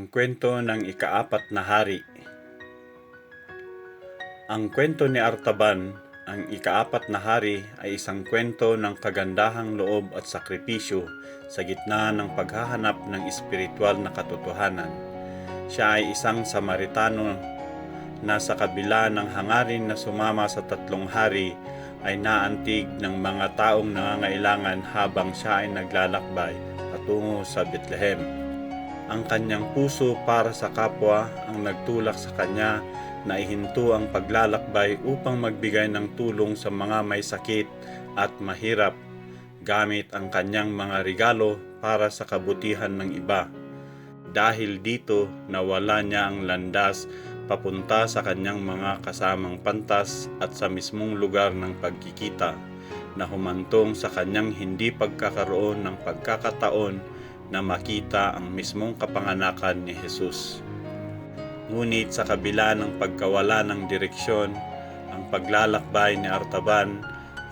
Ang kwento ng ikaapat na hari. Ang kwento ni Artaban, ang ikaapat na hari, ay isang kwento ng kagandahang loob at sakripisyo sa gitna ng paghahanap ng espiritual na katotohanan. Siya ay isang Samaritano na sa kabila ng hangarin na sumama sa tatlong hari ay naantig ng mga taong nangangailangan habang siya ay naglalakbay patungo sa Bethlehem. Ang kanyang puso para sa kapwa ang nagtulak sa kanya na ihinto ang paglalakbay upang magbigay ng tulong sa mga may sakit at mahirap gamit ang kanyang mga regalo para sa kabutihan ng iba. Dahil dito, nawala niya ang landas papunta sa kanyang mga kasamang pantas at sa mismong lugar ng pagkikita na humantong sa kanyang hindi pagkakaroon ng pagkakataon na makita ang mismong kapanganakan ni Jesus. Ngunit sa kabila ng pagkawala ng direksyon, ang paglalakbay ni Artaban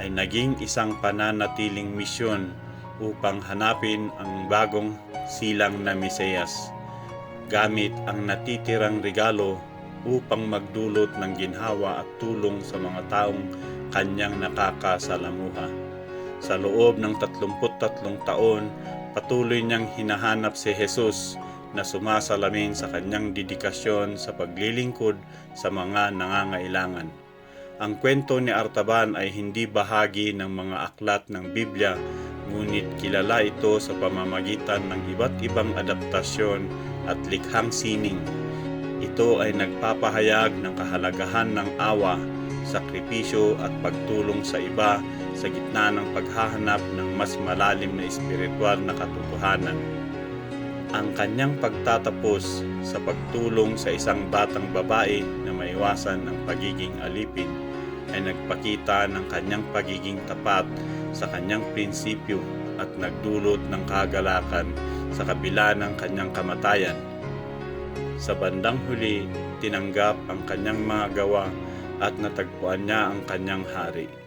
ay naging isang pananatiling misyon upang hanapin ang bagong silang na Mesiyas, gamit ang natitirang regalo upang magdulot ng ginhawa at tulong sa mga taong kanyang nakakasalamuha. Sa loob ng 33 taon, patuloy niyang hinahanap si Jesus na sumasalamin sa kanyang dedikasyon sa paglilingkod sa mga nangangailangan. Ang kwento ni Artaban ay hindi bahagi ng mga aklat ng Biblia, ngunit kilala ito sa pamamagitan ng iba't ibang adaptasyon at likhang sining. Ito ay nagpapahayag ng kahalagahan ng awa, sakripisyo at pagtulong sa iba sa gitna ng paghahanap ng mas malalim na espiritual na katotohanan. Ang kanyang pagtatapos sa pagtulong sa isang batang babae na maiwasan ang pagiging alipin ay nagpakita ng kanyang pagiging tapat sa kanyang prinsipyo at nagdulot ng kagalakan sa kabila ng kanyang kamatayan. Sa bandang huli, tinanggap ang kanyang mga gawa at natagpuan niya ang kanyang hari.